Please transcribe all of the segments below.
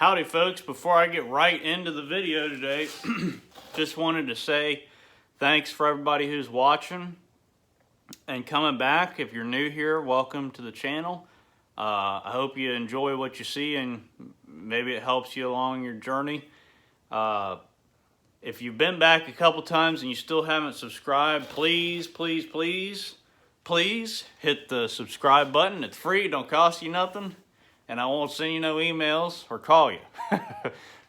Howdy folks, before I get right into the video today, just wanted to say thanks for everybody who's watching and coming back. If you're new here, welcome to the channel. I hope you enjoy what you see and maybe it helps you along your journey. If you've been back a couple times and you still haven't subscribed, please hit the subscribe button. It's free, don't cost you nothing. And I won't send you no emails or call you.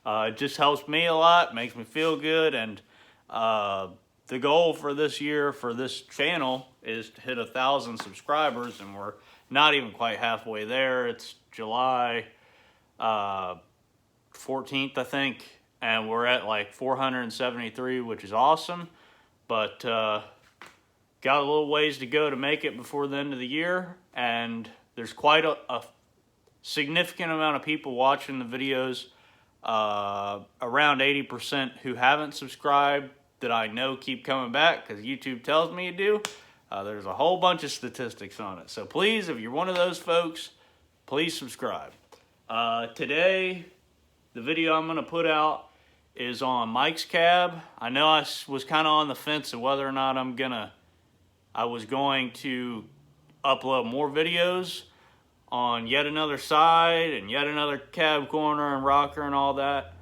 It just helps me a lot, makes me feel good, and the goal for this year for this channel is to hit 1,000 subscribers, and we're not even quite halfway there. It's July 14th, I think, and we're at like 473, which is awesome, but got a little ways to go to make it before the end of the year, and there's quite a significant amount of people watching the videos, around 80% who haven't subscribed that I know keep coming back because YouTube tells me you do. There's a whole bunch of statistics on it. So please, if you're one of those folks, please subscribe. Today, the video I'm going to put out is on Mike's cab. I know I was kind of on the fence of whether or not I was going to upload more videos on yet another side and yet another cab corner and rocker and all that,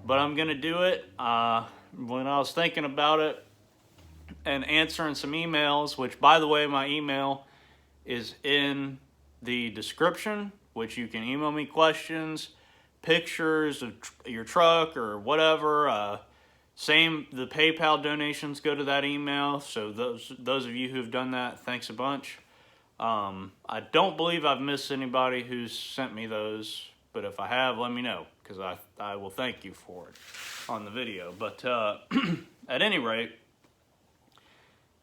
but I'm gonna do it. When I was thinking about it and answering some emails, which by the way, my email is in the description, which you can email me questions, pictures of your truck or whatever. The PayPal donations go to that email, so those of you who have done that, thanks a bunch. I don't believe I've missed anybody who's sent me those, but if I have, let me know, because I will thank you for it on the video. But at any rate,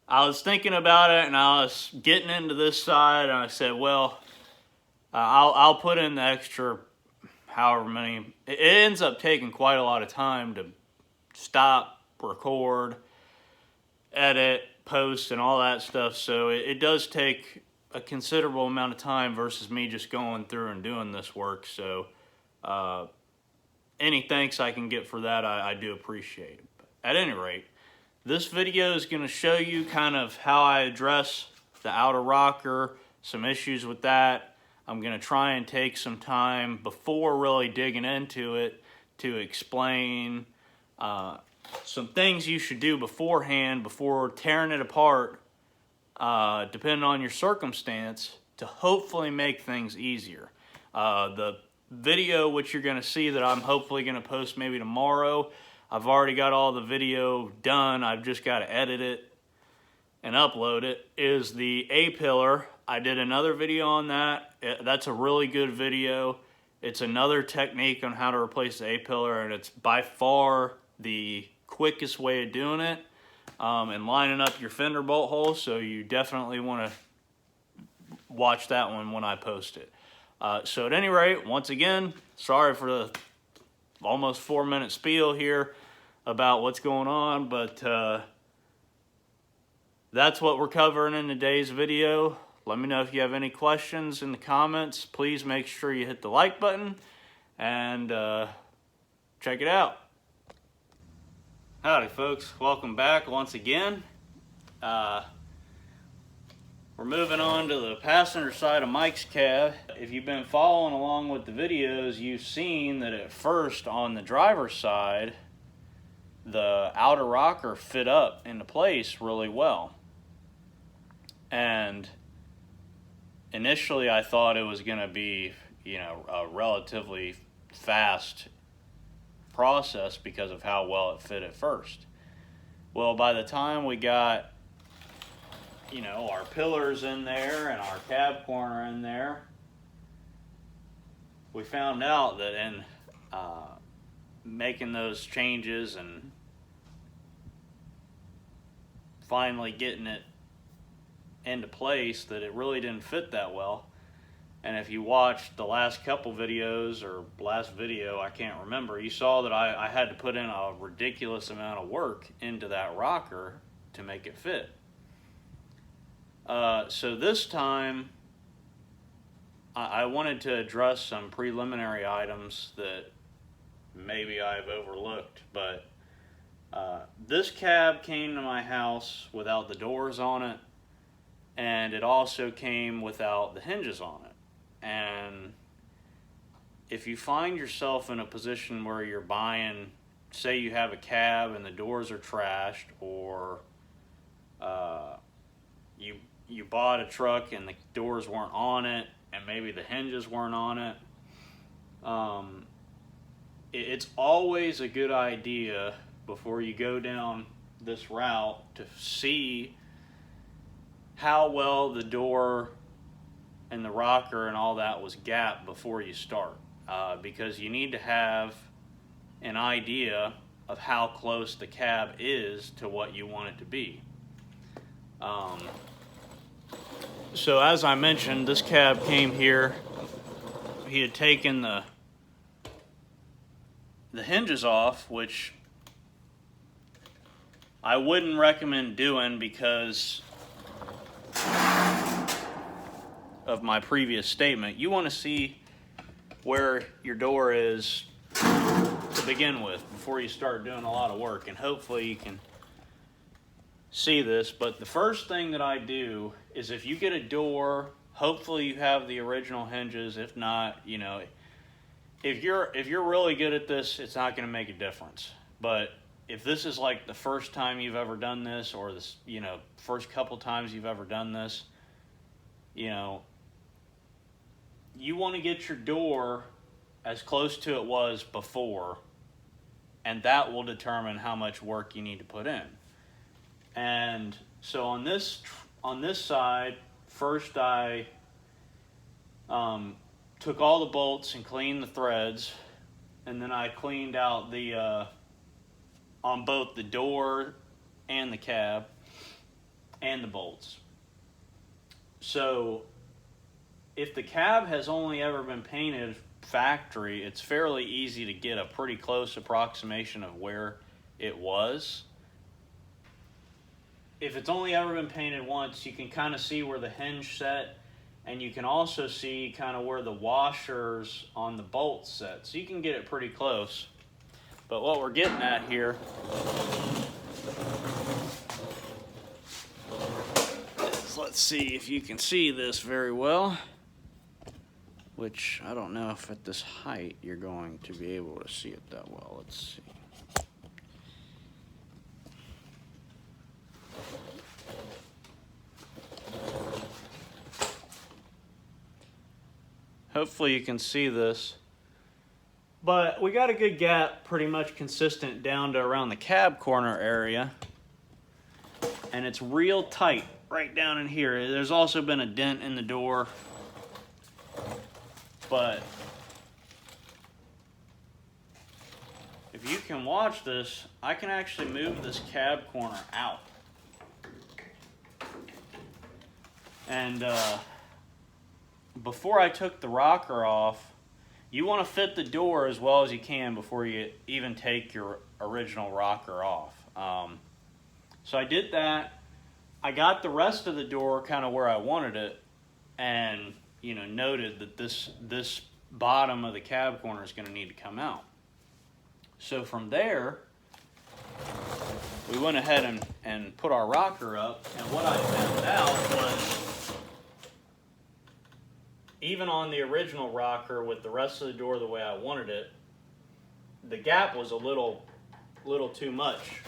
I was thinking about it, and I was getting into this side, and I said, well, I'll put in the extra however many. It ends up taking quite a lot of time to stop, record, edit, post, and all that stuff, so it does take a considerable amount of time versus me just going through and doing this work. So any thanks I can get for that, I do appreciate it. But at any rate, this video is going to show you kind of how I address the outer rocker, some issues with that. I'm going to try and take some time before really digging into it to explain some things you should do beforehand before tearing it apart, depending on your circumstance, to hopefully make things easier. The video which you're going to see that I'm hopefully going to post maybe tomorrow, I've already got all the video done. I've just got to edit it and upload it, is the A-pillar. I did another video on that. That's a really good video. It's another technique on how to replace the A-pillar, and it's by far the quickest way of doing it. And lining up your fender bolt holes, so you definitely want to watch that one when I post it. So at any rate, once again, sorry for the almost 4-minute spiel here about what's going on, but that's what we're covering in today's video. Let me know if you have any questions in the comments. Please make sure you hit the like button and check it out. Howdy folks, welcome back once again. We're moving on to the passenger side of Mike's cab. If you've been following along with the videos, you've seen that at first on the driver's side, the outer rocker fit up into place really well. And initially I thought it was gonna be, a relatively fast process because of how well it fit at first. Well, by the time we got our pillars in there and our cab corner in there, we found out that in making those changes and finally getting it into place, that it really didn't fit that well. And if you watched the last couple videos, or last video, I can't remember, you saw that I had to put in a ridiculous amount of work into that rocker to make it fit. So this time, I wanted to address some preliminary items that maybe I've overlooked. But this cab came to my house without the doors on it, and it also came without the hinges on it. And if you find yourself in a position where you're buying, say you have a cab and the doors are trashed, or you bought a truck and the doors weren't on it, and maybe the hinges weren't on it, it's always a good idea before you go down this route to see how well the door and the rocker and all that was gapped before you start, because you need to have an idea of how close the cab is to what you want it to be. So as I mentioned, this cab came here. He had taken the hinges off, which I wouldn't recommend doing because of my previous statement. You want to see where your door is to begin with before you start doing a lot of work, and hopefully you can see this. But the first thing that I do is, if you get a door, hopefully you have the original hinges. If not, you know, if you're really good at this, it's not going to make a difference. But if this is like the first time you've ever done this, or this, you know, first couple times you've ever done this, you know, you want to get your door as close to it was before, and that will determine how much work you need to put in. And so on this side, first I took all the bolts and cleaned the threads, and then I cleaned out the on both the door and the cab and the bolts. So if the cab has only ever been painted factory, it's fairly easy to get a pretty close approximation of where it was. If it's only ever been painted once, you can kind of see where the hinge set, and you can also see kind of where the washers on the bolts set. So you can get it pretty close. But what we're getting at here is, let's see if you can see this very well, which I don't know if at this height you're going to be able to see it that well. Let's see. Hopefully you can see this. But we got a good gap, pretty much consistent down to around the cab corner area. And it's real tight right down in here. There's also been a dent in the door. But if you can watch this, I can actually move this cab corner out. And before I took the rocker off, you want to fit the door as well as you can before you even take your original rocker off. So I did that. I got the rest of the door kind of where I wanted it, and you know, noted that this bottom of the cab corner is going to need to come out. So from there, we went ahead and put our rocker up, and what I found out was, even on the original rocker with the rest of the door the way I wanted it, the gap was a little too much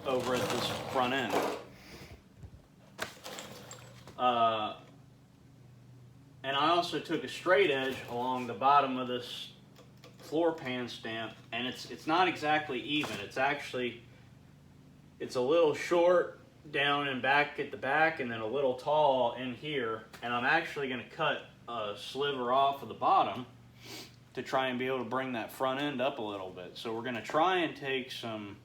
over at this front end. And I also took a straight edge along the bottom of this floor pan stamp, and it's not exactly even. It's a little short down and back at the back, and then a little tall in here. And I'm actually going to cut a sliver off of the bottom to try and be able to bring that front end up a little bit. So we're going to try and take some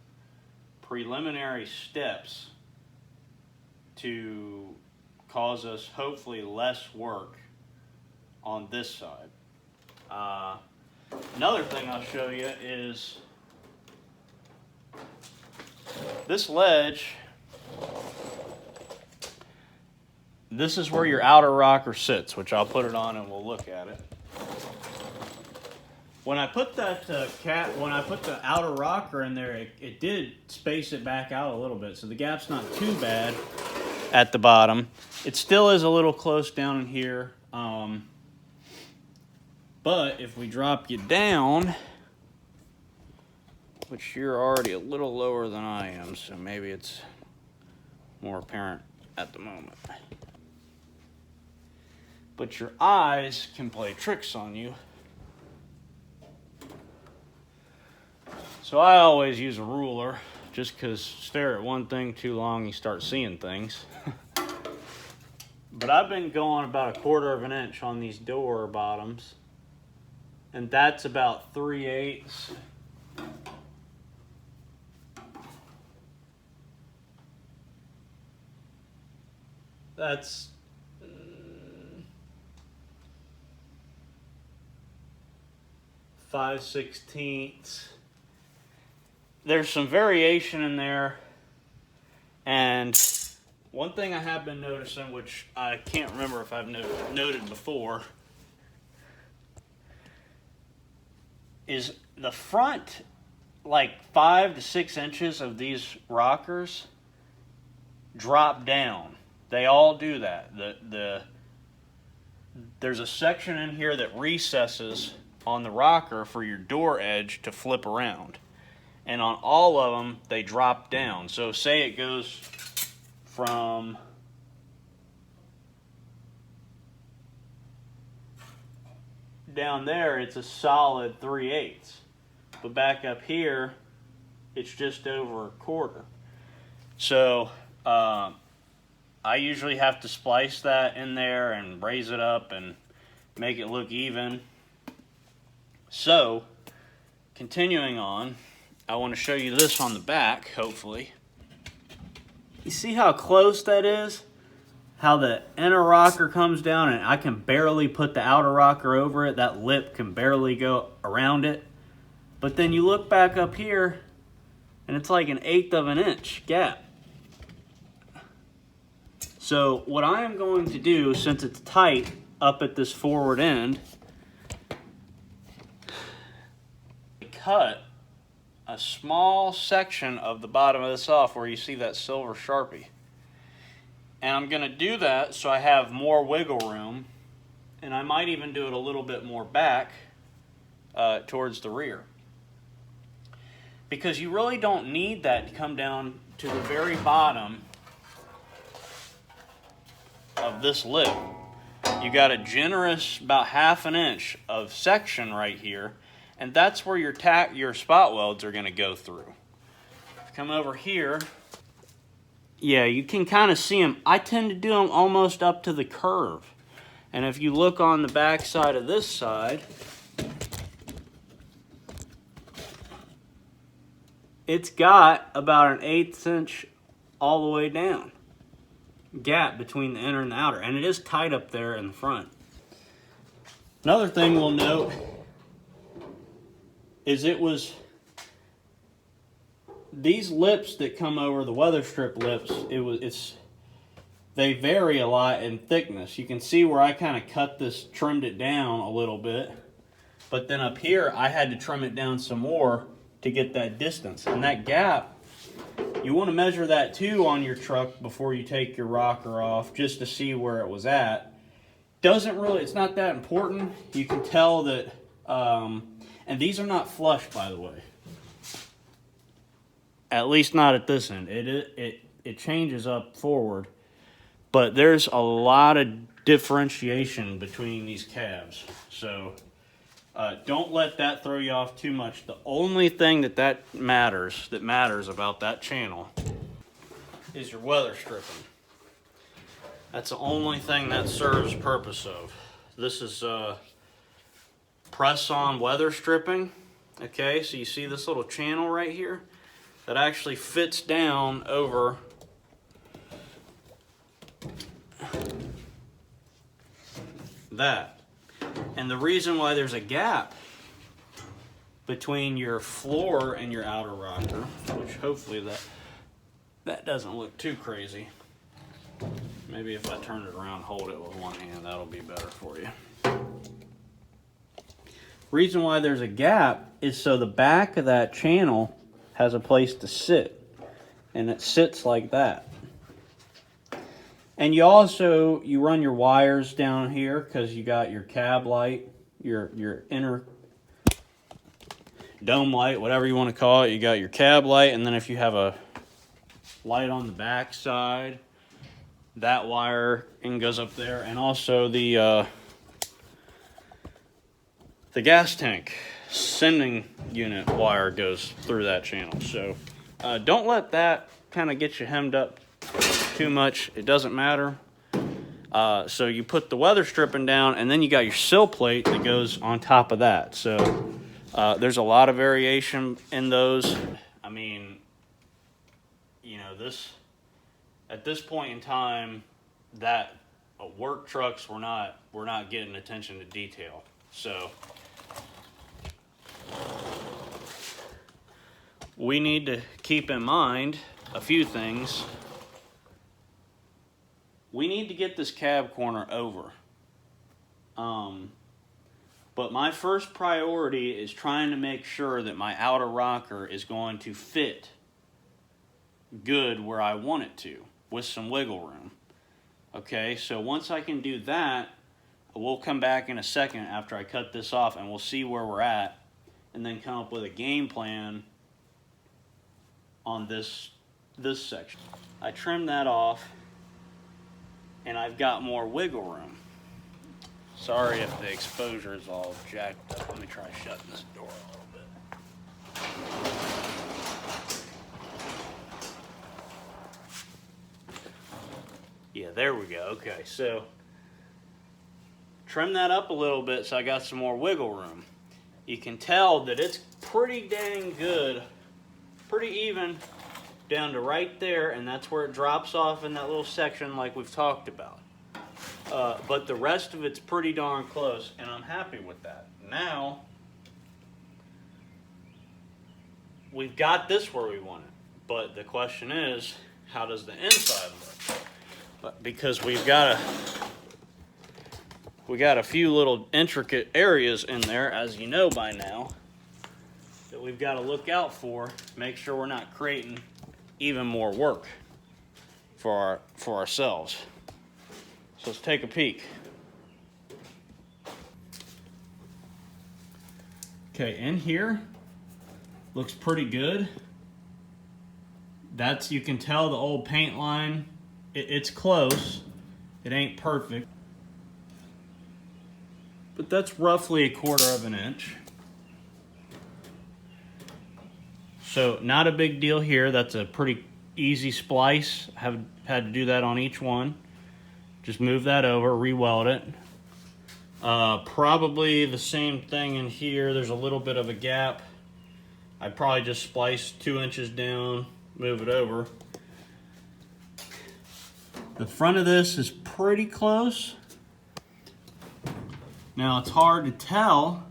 preliminary steps to cause us hopefully less work on this side. Another thing I'll show you is this ledge. This is where your outer rocker sits, which I'll put it on and we'll look at it. When I put that when I put the outer rocker in there, it did space it back out a little bit, so the gap's not too bad at the bottom. It still is a little close down in here, but if we drop you down, which you're already a little lower than I am, so maybe it's more apparent at the moment. But your eyes can play tricks on you. So I always use a ruler, just because stare at one thing too long, you start seeing things. But I've been going about 1/4 of an inch on these door bottoms, and that's about 3/8. That's 5/16. There's some variation in there, and one thing I have been noticing, which I can't remember if I've noted before, is the front, like 5 to 6 inches of these rockers drop down. They all do that. There's a section in here that recesses on the rocker for your door edge to flip around. And on all of them, they drop down. So say it goes from down there, it's a solid 3/8. But back up here, it's just over 1/4. So I usually have to splice that in there and raise it up and make it look even. So, continuing on, I want to show you this on the back, hopefully. You see how close that is? How the inner rocker comes down and I can barely put the outer rocker over it. That lip can barely go around it. But then you look back up here and it's like 1/8 of an inch gap. So what I am going to do, since it's tight up at this forward end, cut a small section of the bottom of this off where you see that silver Sharpie. And I'm going to do that so I have more wiggle room, and I might even do it a little bit more back towards the rear. Because you really don't need that to come down to the very bottom of this lip. You got a generous about 1/2 inch of section right here, and that's where your spot welds are going to go through. Come over here. Yeah, you can kind of see them. I tend to do them almost up to the curve. And if you look on the back side of this side, it's got about 1/8 inch all the way down gap between the inner and the outer, and it is tight up there in the front. Another thing we'll note is these lips that come over the weather strip lips, they vary a lot in thickness. You can see where I kind of trimmed it down a little bit, but then up here I had to trim it down some more to get that distance. And that gap, you want to measure that too on your truck before you take your rocker off, just to see where it was at. It's not that important. You can tell that, and these are not flush, by the way. At least not at this end. It changes up forward, but there's a lot of differentiation between these cabs. So don't let that throw you off too much. The only thing that matters about that channel is your weather stripping. That's the only thing that serves purpose of. This is press-on weather stripping. Okay, so you see this little channel right here that actually fits down over that. And the reason why there's a gap between your floor and your outer rocker, which hopefully that doesn't look too crazy. Maybe if I turn it around, hold it with one hand, that'll be better for you. Reason why there's a gap is so the back of that channel has a place to sit, and it sits like that. And you run your wires down here because you got your cab light, your inner dome light, whatever you want to call it. You got your cab light, and then if you have a light on the back side, that wire goes up there, and also the gas tank sending unit wire goes through that channel. So don't let that kind of get you hemmed up too much. It doesn't matter. So you put the weather stripping down, and then you got your sill plate that goes on top of that. So there's a lot of variation in those. I mean, you know, at this point in time, that work trucks were not getting attention to detail. So we need to keep in mind a few things. We need to get this cab corner over. But my first priority is trying to make sure that my outer rocker is going to fit good where I want it to, with some wiggle room. Okay, so once I can do that, we'll come back in a second after I cut this off, and we'll see where we're at, and then come up with a game plan on this section. I trimmed that off, and I've got more wiggle room. Sorry if the exposure is all jacked up. Let me try shutting this door a little bit. Yeah, there we go. Okay, so trim that up a little bit so I got some more wiggle room. You can tell that it's pretty dang good, pretty even down to right there, and that's where it drops off in that little section like we've talked about. But the rest of it's pretty darn close, and I'm happy with that. Now, we've got this where we want it, but the question is, how does the inside look? Because we got a few little intricate areas in there, as you know by now, that we've got to look out for. Make sure we're not creating even more work for ourselves. So let's take a peek. Okay, in here looks pretty good. You can tell the old paint line. It's close. It ain't perfect, but that's roughly 1/4 of an inch. So not a big deal here. That's a pretty easy splice. Have had to do that on each one. Just move that over, re-weld it. Probably the same thing in here. There's a little bit of a gap. I'd probably just splice 2 inches down, move it over. The front of this is pretty close. Now it's hard to tell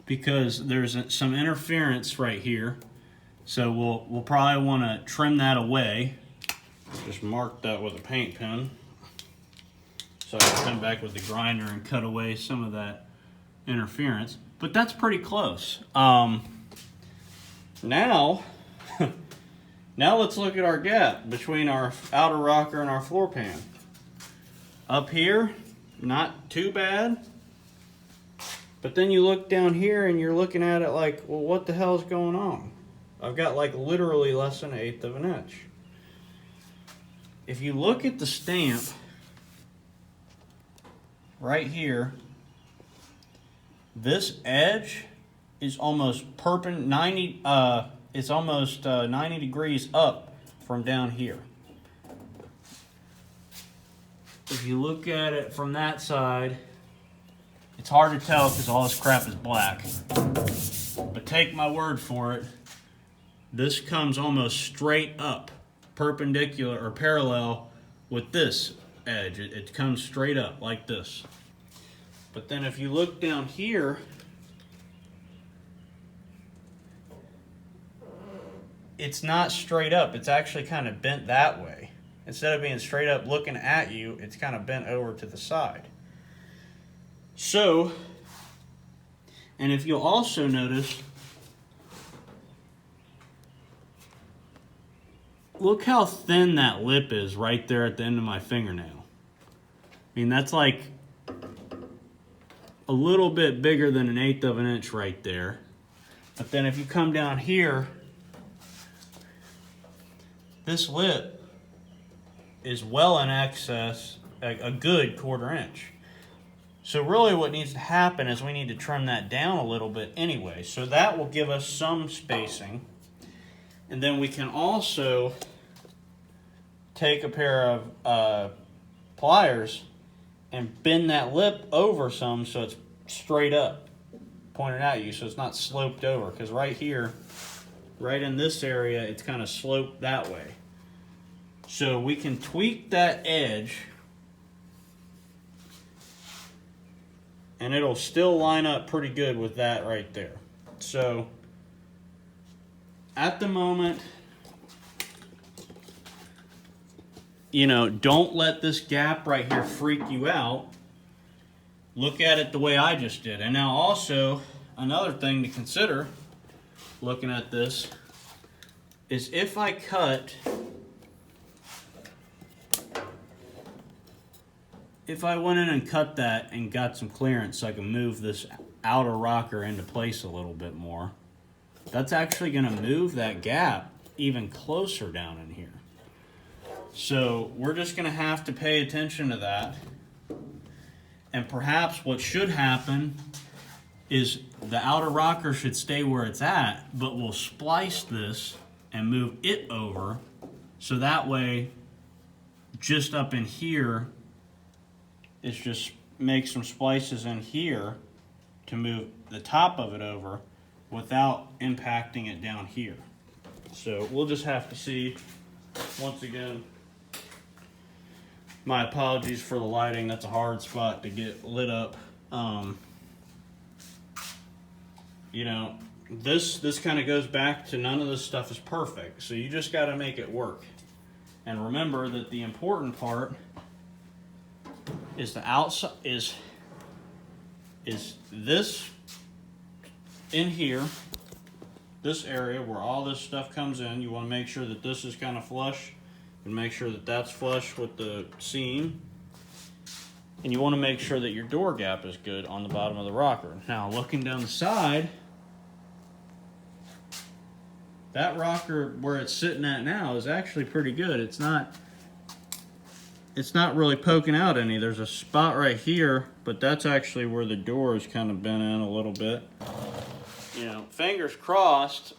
because there's some interference right here. So we'll probably want to trim that away. Just mark that with a paint pen. So I can come back with the grinder and cut away some of that interference. But that's pretty close. Now let's look at our gap between our outer rocker and our floor pan. Up here, not too bad. But then you look down here and you're looking at it like, well, what the hell is going on? I've got like literally less than 1/8 of an inch. If you look at the stamp right here, this edge is almost it's almost 90 degrees up from down here. If you look at it from that side, it's hard to tell because all this crap is black. But take my word for it, this comes almost straight up, perpendicular or parallel with this edge. It comes straight up like this. But then if you look down here, it's not straight up. It's actually kind of bent that way. Instead of being straight up looking at you, it's kind of bent over to the side. So, and if you'll also notice, look how thin that lip is right there at the end of my fingernail. I mean, that's like a little bit bigger than 1/8 of an inch right there. But then if you come down here, this lip is well in excess, a good 1/4 inch. So really what needs to happen is we need to trim that down a little bit anyway. So that will give us some spacing. And then we can also take a pair of pliers and bend that lip over some so it's straight up, pointed at you, so it's not sloped over. Because right here, right in this area, it's kind of sloped that way. So we can tweak that edge and it'll still line up pretty good with that right there. So at the moment, you know, don't let this gap right here freak you out. Look at it the way I just did. And now also, another thing to consider looking at this is if I cut, if I went in and cut that and got some clearance so I can move this outer rocker into place a little bit more, that's actually going to move that gap even closer down in here. So we're just going to have to pay attention to that. And perhaps what should happen is the outer rocker should stay where it's at, but we'll splice this and move it over. So that way, just up in here, it's just make some splices in here to move the top of it over without impacting it down here. So we'll just have to see. Once again, my apologies for the lighting. That's a hard spot to get lit up. You know, this kind of goes back to none of this stuff is perfect. So you just got to make it work. And remember that the important part is the outside is this in here, this area where all this stuff comes in. You want to make sure that this is kind of flush and make sure that that's flush with the seam. And you want to make sure that your door gap is good on the bottom of the rocker. Now looking down the side, that rocker where it's sitting at now is actually pretty good. It's not really poking out any. There's a spot right here, but that's actually where the door is kind of bent in a little bit. You know, fingers crossed,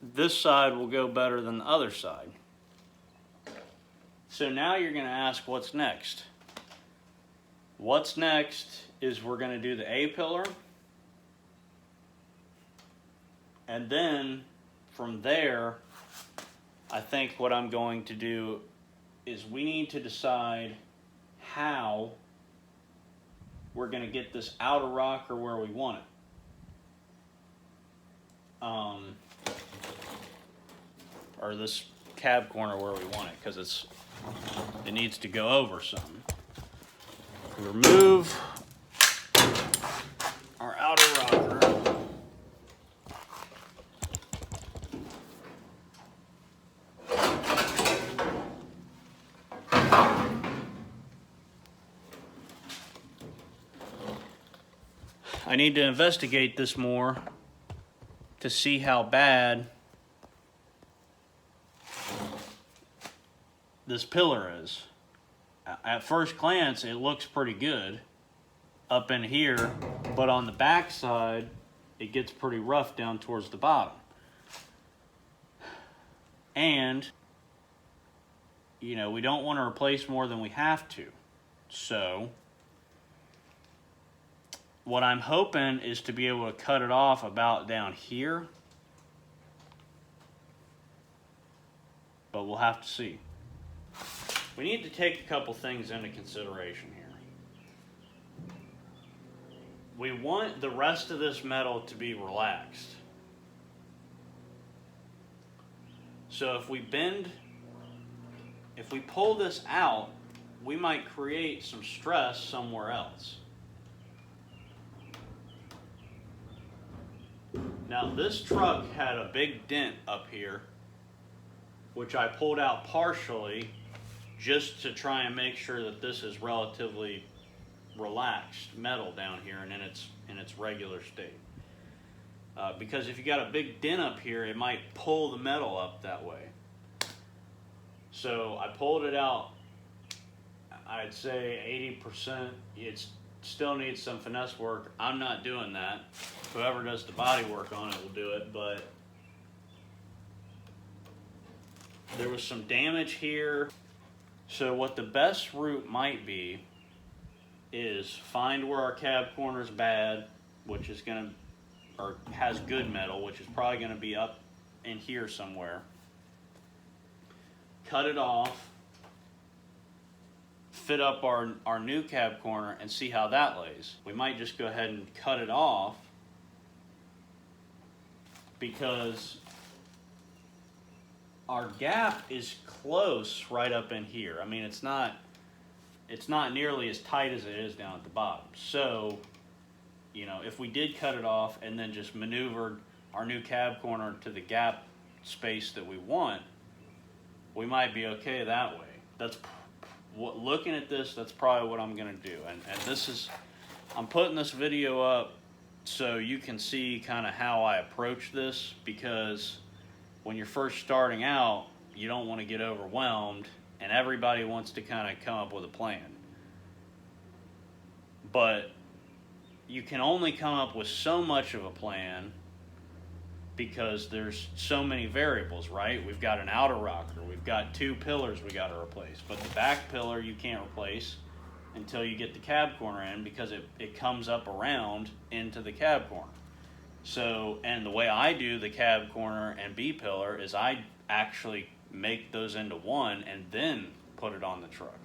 this side will go better than the other side. So now you're going to ask, what's next? What's next is we're going to do the A-pillar. And then from there, I think what I'm going to do is we need to decide how we're going to get this outer rocker where we want it. Or this cab corner where we want it, because it needs to go over some. Remove our outer rocker. I need to investigate this more to see how bad this pillar is. At first glance, it looks pretty good up in here, but on the back side, it gets pretty rough down towards the bottom. And, you know, we don't want to replace more than we have to. So, what I'm hoping is to be able to cut it off about down here. But we'll have to see. We need to take a couple things into consideration here. We want the rest of this metal to be relaxed. So if we pull this out, we might create some stress somewhere else. Now this truck had a big dent up here, which I pulled out partially just to try and make sure that this is relatively relaxed metal down here and in its regular state. Because if you got a big dent up here, it might pull the metal up that way. So I pulled it out, I'd say 80%. It still needs some finesse work. I'm not doing that. Whoever does the body work on it will do it, but there was some damage here. So what the best route might be is find where our cab corner is bad, which is gonna, or has good metal, which is probably gonna be up in here somewhere. Cut it off, fit up our new cab corner and see how that lays. We might just go ahead and cut it off because our gap is close right up in here. I mean, it's not nearly as tight as it is down at the bottom. So, you know, if we did cut it off and then just maneuvered our new cab corner to the gap space that we want, we might be okay that way. That's looking at this, that's probably what I'm gonna do. And this is, I'm putting this video up so you can see kind of how I approach this, because when you're first starting out, you don't want to get overwhelmed and everybody wants to kind of come up with a plan. But you can only come up with so much of a plan because there's so many variables, right? We've got an outer rocker, we've got 2 pillars we got to replace, but the back pillar you can't replace until you get the cab corner in, because it comes up around into the cab corner. So, and the way I do the cab corner and B pillar is I actually make those into one and then put it on the truck.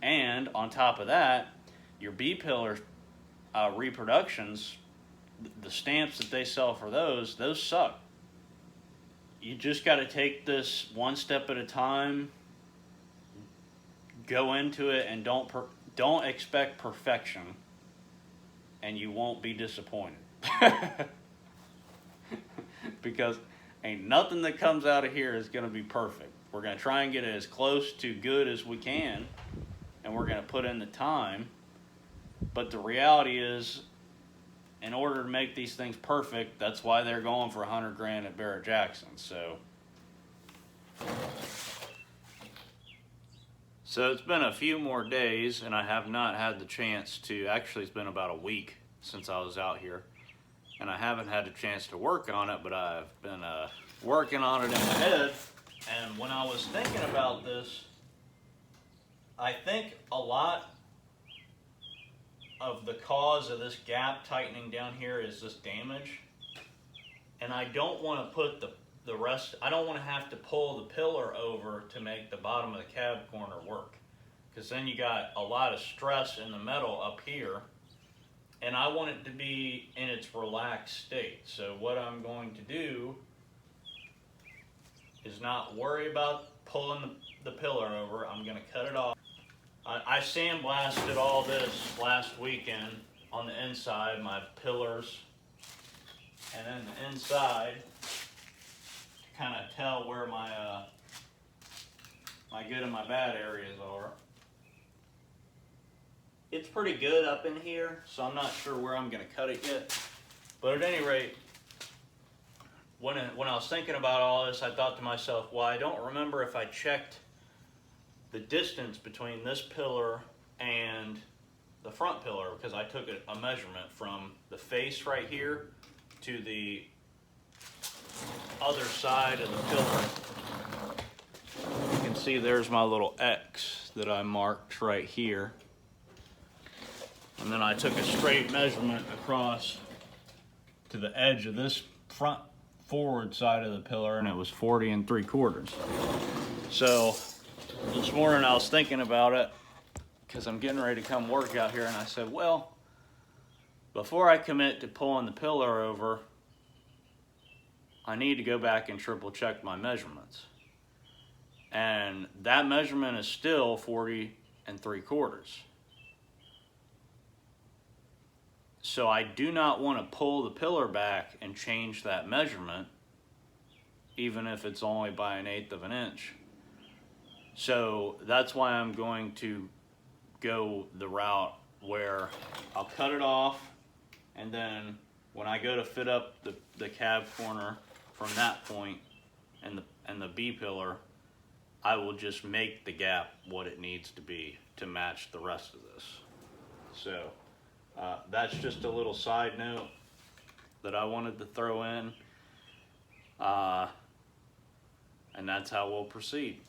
And on top of that, your B pillar reproductions, the stamps that they sell for those suck. You just got to take this one step at a time, go into it, and don't expect perfection, and you won't be disappointed. Because ain't nothing that comes out of here is going to be perfect. We're going to try and get it as close to good as we can, and we're going to put in the time. But the reality is, in order to make these things perfect, that's why they're going for $100 grand at Barrett Jackson. So it's been a few more days, and I have not had the chance to, actually it's been about a week since I was out here, and I haven't had a chance to work on it, but I've been working on it in my head. And when I was thinking about this, I think a lot of the cause of this gap tightening down here is this damage. And I don't want to put the rest, I don't want to have to pull the pillar over to make the bottom of the cab corner work, because then you got a lot of stress in the metal up here, and I want it to be in its relaxed state. So what I'm going to do is not worry about pulling the pillar over. I'm going to cut it off. I sandblasted all this last weekend on the inside, my pillars, and then the inside, to kind of tell where my my good and my bad areas are. It's pretty good up in here, so I'm not sure where I'm going to cut it yet. But at any rate, when I was thinking about all this, I thought to myself, well, I don't remember if I checked the distance between this pillar and the front pillar, because I took a measurement from the face right here to the other side of the pillar. You can see there's my little X that I marked right here. And then I took a straight measurement across to the edge of this front forward side of the pillar, and it was 40 3/4. So this morning I was thinking about it, because I'm getting ready to come work out here, and I said, well, before I commit to pulling the pillar over, I need to go back and triple check my measurements. And that measurement is still 40 3/4. So I do not want to pull the pillar back and change that measurement, even if it's only by 1/8 of an inch. So that's why I'm going to go the route where I'll cut it off, and then when I go to fit up the cab corner from that point and the B pillar, I will just make the gap what it needs to be to match the rest of this. So that's just a little side note that I wanted to throw in, and that's how we'll proceed.